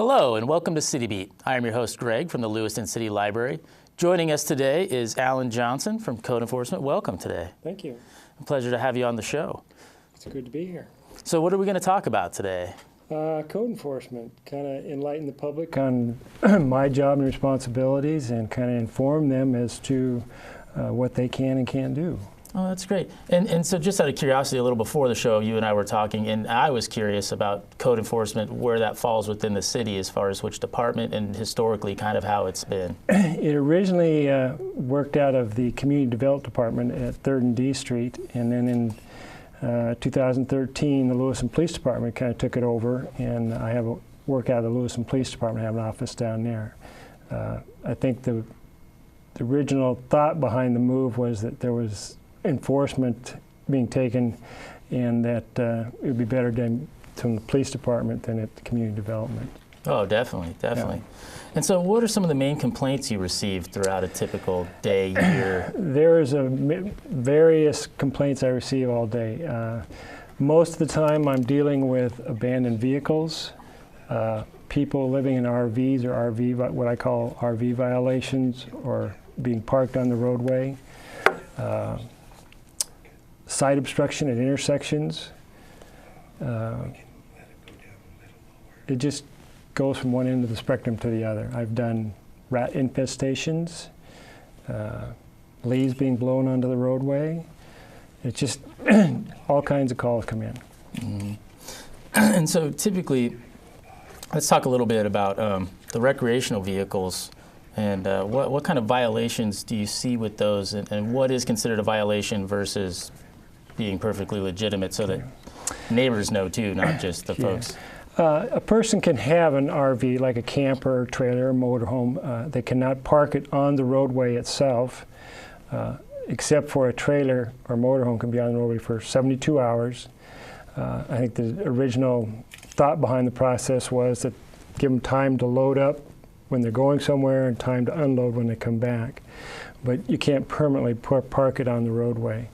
Hello and welcome to City Beat. I am your host Greg from the Lewiston City Library. Joining us today is Alan Johnson from Code Enforcement. Welcome today. Thank you. A pleasure to have you on the show. It's good to be here. So what are we going to talk about today? Code enforcement, kind of enlighten the public on my job and responsibilities and kind of inform them as to what they can and can't do. Oh, that's great. And so just out of curiosity, a little before the show, you and I were talking, and I was curious about code enforcement, where that falls within the city as far as which department and historically kind of how it's been. It originally worked out of the Community Development Department at 3rd and D Street, and then in 2013, the Lewiston Police Department kind of took it over, and I work out of the Lewiston Police Department, I have an office down there. I think the original thought behind the move was that there was enforcement being taken, and that it would be better done from the police department than at the community development. Oh, definitely. Yeah. And so what are some of the main complaints you receive throughout a typical day, year? There is various complaints I receive all day. Most of the time I'm dealing with abandoned vehicles, people living in RVs or what I call RV violations, or being parked on the roadway. Side obstruction at intersections. It just goes from one end of the spectrum to the other. I've done rat infestations, leaves being blown onto the roadway. It's just all kinds of calls come in. Mm-hmm. And so typically, let's talk a little bit about the recreational vehicles. And what kind of violations do you see with those, and what is considered a violation versus being perfectly legitimate, so that neighbors know too, not just the folks? A person can have an RV, like a camper, trailer, or motorhome. They cannot park it on the roadway itself, except for a trailer or motorhome can be on the roadway for 72 hours. I think the original thought behind the process was that give them time to load up when they're going somewhere and time to unload when they come back. But you can't permanently park it on the roadway.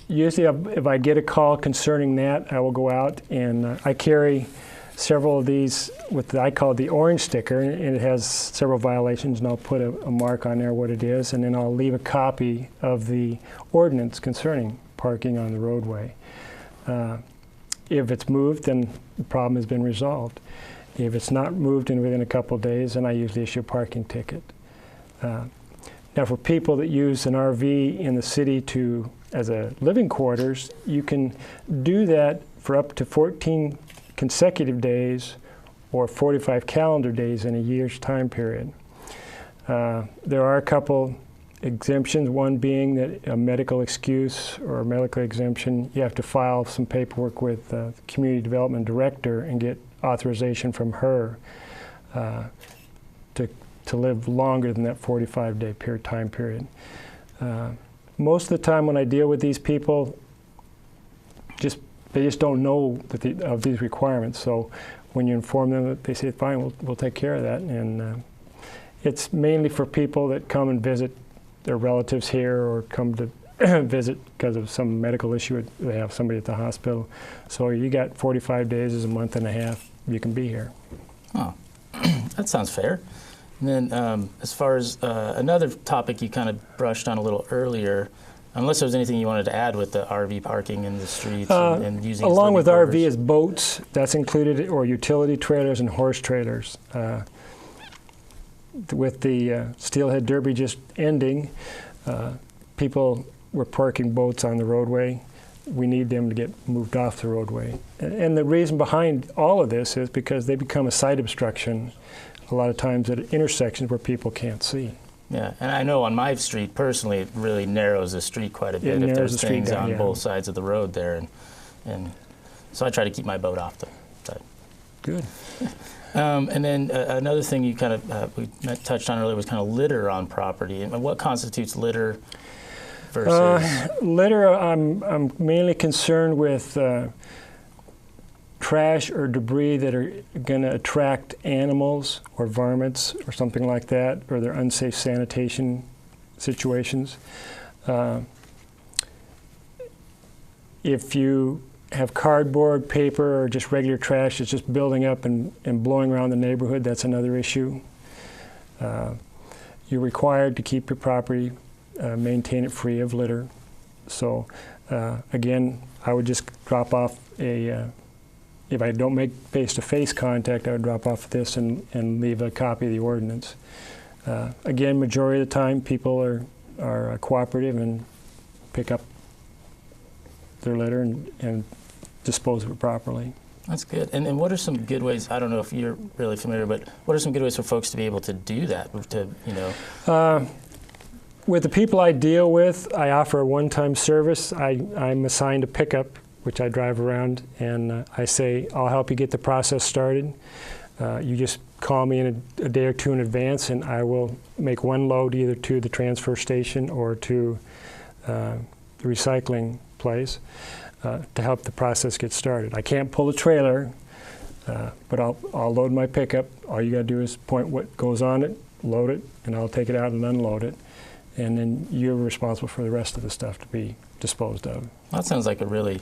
Usually if I get a call concerning that, I will go out, and I carry several of these with I call it the orange sticker, and it has several violations, and I'll put a mark on there what it is, and then I'll leave a copy of the ordinance concerning parking on the roadway. If it's moved, then the problem has been resolved. If it's not moved within a couple of days, then I usually issue a parking ticket. Now, for people that use an RV in the city as a living quarters, you can do that for up to 14 consecutive days or 45 calendar days in a year's time period. There are a couple exemptions, one being that a medical excuse or a medical exemption, you have to file some paperwork with the community development director and get authorization from her to live longer than that 45-day time period. Most of the time when I deal with these people, they just don't know of these requirements. So when you inform them, they say, fine, we'll take care of that. And it's mainly for people that come and visit their relatives here, or come to visit because of some medical issue. They have somebody at the hospital. So you got 45 days is a month and a half. You can be here. Oh, that sounds fair. And then as far as another topic you kind of brushed on a little earlier, unless there was anything you wanted to add with the RV parking in the streets and using along with quarters. RV is boats, that's included, or utility trailers and horse trailers. With the Steelhead Derby just ending, people were parking boats on the roadway. We need them to get moved off the roadway. And the reason behind all of this is because they become a side obstruction a lot of times at intersections where people can't see. Yeah, and I know on my street personally, it really narrows the street quite a bit if there's things on both sides of the road there, and so I try to keep my boat off the side. Good. And then another thing you kind of we touched on earlier was kind of litter on property, and what constitutes litter versus litter? I'm mainly concerned with trash or debris that are going to attract animals or varmints or something like that, or their unsafe sanitation situations. If you have cardboard, paper, or just regular trash that's just building up and blowing around the neighborhood, that's another issue. You're required to keep your property, maintain it free of litter. So again, I would just drop off if I don't make face-to-face contact, I would drop off this and leave a copy of the ordinance. Again, majority of the time, people are cooperative and pick up their litter and dispose of it properly. That's good. And what are some good ways, I don't know if you're really familiar, but what are some good ways for folks to be able to do that? With the people I deal with, I offer a one-time service. I'm assigned a pickup, which I drive around, and I say, I'll help you get the process started. You just call me in a day or two in advance, and I will make one load either to the transfer station or to the recycling place to help the process get started. I can't pull a trailer, but I'll load my pickup. All you got to do is point what goes on it, load it, and I'll take it out and unload it. And then you're responsible for the rest of the stuff to be disposed of. That sounds like a really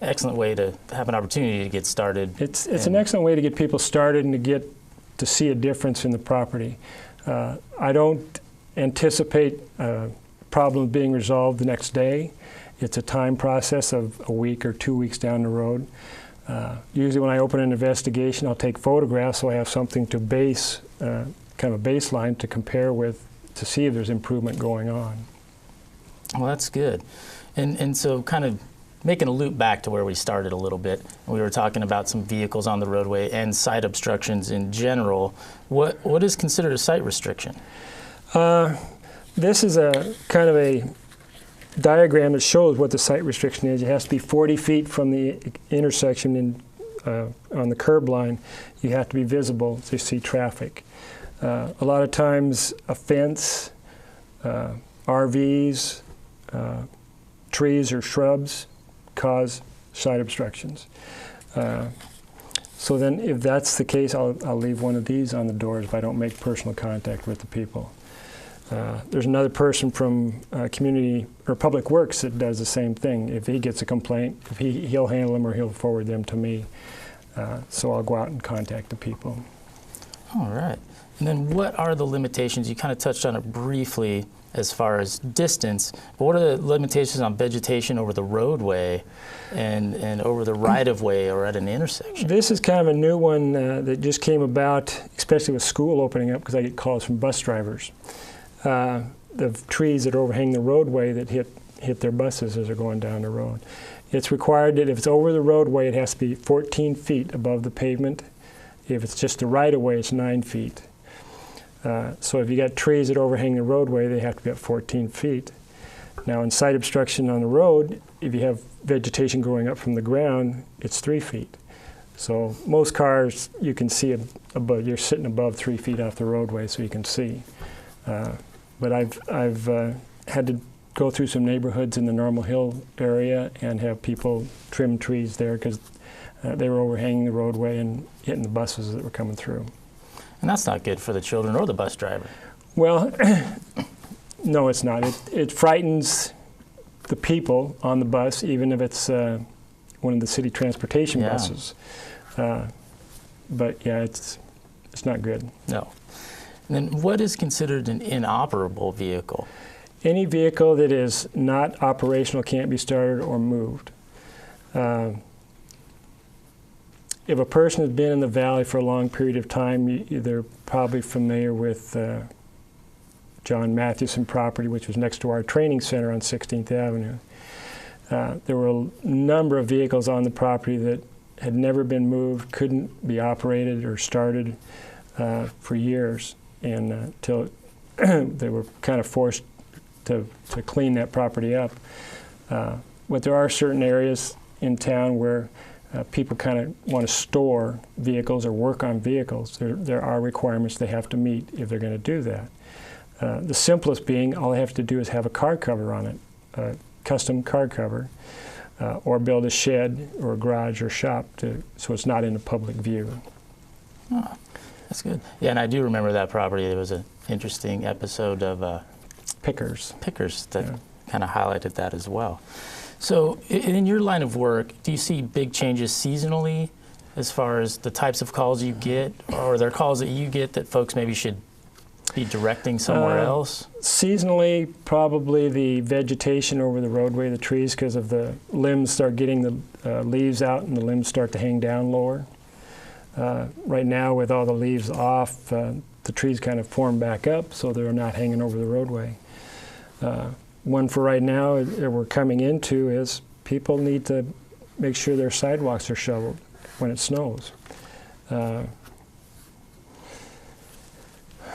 excellent way to have an opportunity to get started. It's an excellent way to get people started and to see a difference in the property. I don't anticipate problems being resolved the next day. It's a time process of a week or 2 weeks down the road. Usually when I open an investigation, I'll take photographs so I have something to base, kind of a baseline to compare with to see if there's improvement going on. Well, that's good. And so kind of making a loop back to where we started a little bit, we were talking about some vehicles on the roadway and site obstructions in general. What is considered a site restriction? This is a kind of a diagram that shows what the site restriction is. It has to be 40 feet from the intersection on the curb line. You have to be visible to see traffic. A lot of times a fence, RVs, trees or shrubs cause site obstructions. So then if that's the case, I'll leave one of these on the doors if I don't make personal contact with the people. There's another person from community or public works that does the same thing. If he gets a complaint, he'll handle them or he'll forward them to me. So I'll go out and contact the people. All right. And then what are the limitations? You kind of touched on it briefly as far as distance, but what are the limitations on vegetation over the roadway and over the right-of-way or at an intersection? This is kind of a new one that just came about, especially with school opening up, because I get calls from bus drivers. The trees that overhang the roadway that hit their buses as they're going down the road. It's required that if it's over the roadway, it has to be 14 feet above the pavement. If it's just the right-of-way, it's 9 feet. So if you got trees that overhang the roadway, they have to be at 14 feet. Now in site obstruction on the road, if you have vegetation growing up from the ground, it's 3 feet. So most cars, you can see above, you're sitting above 3 feet off the roadway so you can see. But I've had to go through some neighborhoods in the Normal Hill area and have people trim trees there because they were overhanging the roadway and hitting the buses that were coming through. And that's not good for the children or the bus driver. Well, no, it's not. It frightens the people on the bus, even if it's one of the city transportation buses. But yeah, it's not good. No. And then what is considered an inoperable vehicle? Any vehicle that is not operational can't be started or moved. If a person has been in the valley for a long period of time, they're probably familiar with John Mathewson property, which was next to our training center on 16th Avenue. There were a number of vehicles on the property that had never been moved, couldn't be operated or started for years, and until they were kind of forced to clean that property up. But there are certain areas in town where people kind of want to store vehicles or work on vehicles. There are requirements they have to meet if they're going to do that. The simplest being, all they have to do is have a car cover on it, a custom car cover, or build a shed or a garage or shop so it's not in the public view. Oh, that's good. Yeah, and I do remember that property. There was an interesting episode of Pickers that kind of highlighted that as well. So in your line of work, do you see big changes seasonally as far as the types of calls you get, or are there calls that you get that folks maybe should be directing somewhere else? Seasonally, probably the vegetation over the roadway, the trees, because of the limbs start getting the leaves out and the limbs start to hang down lower. Right now, with all the leaves off, the trees kind of form back up, so they're not hanging over the roadway. One for right now that we're coming into is people need to make sure their sidewalks are shoveled when it snows.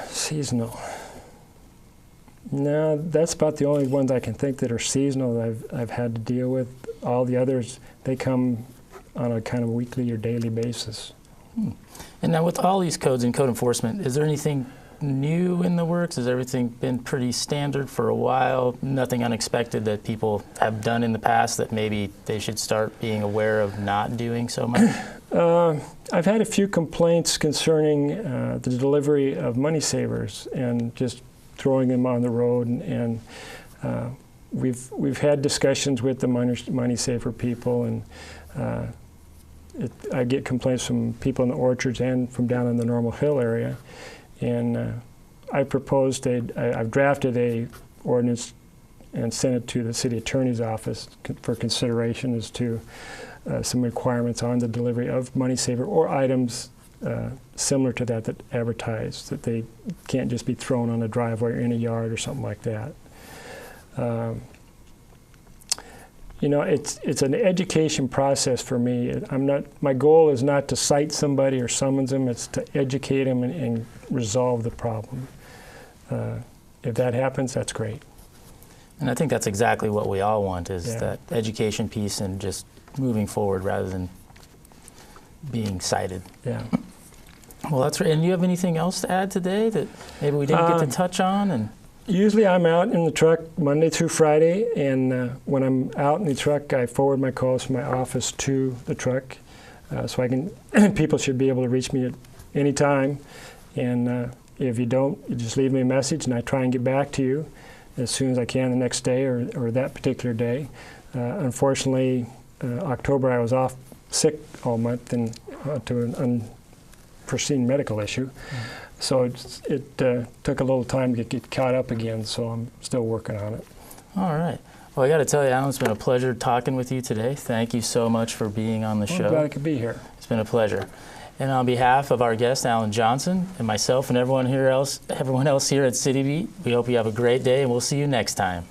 Seasonal. No, that's about the only ones I can think that are seasonal that I've had to deal with. All the others, they come on a kind of weekly or daily basis. And now with all these codes and code enforcement, is there anything new in the works? Has everything been pretty standard for a while? Nothing unexpected that people have done in the past that maybe they should start being aware of not doing so much? I've had a few complaints concerning the delivery of money savers and just throwing them on the road, and we've had discussions with the money saver people, and I get complaints from people in the orchards and from down in the Normal Hill area, and I've drafted a ordinance and sent it to the city attorney's office for consideration as to some requirements on the delivery of money saver or items similar to that advertise, that they can't just be thrown on a driveway or in a yard or something like that. You know, it's an education process for me. My goal is not to cite somebody or summons them. It's to educate them and resolve the problem. If that happens, that's great. And I think that's exactly what we all want, is that education piece and just moving forward rather than being cited. Yeah. Well, that's right. And do you have anything else to add today that maybe we didn't get to touch on? And usually I'm out in the truck Monday through Friday, and when I'm out in the truck, I forward my calls from my office to the truck, so I can. People should be able to reach me at any time, and if you don't, you just leave me a message, and I try and get back to you as soon as I can the next day or that particular day. Unfortunately, October I was off sick all month and to an unforeseen medical issue. So it took a little time to get caught up again, so I'm still working on it. All right. Well, I got to tell you, Alan, it's been a pleasure talking with you today. Thank you so much for being on the show. I'm glad I could be here. It's been a pleasure. And on behalf of our guest, Alan Johnson, and myself and everyone else here at City Beat, we hope you have a great day, and we'll see you next time.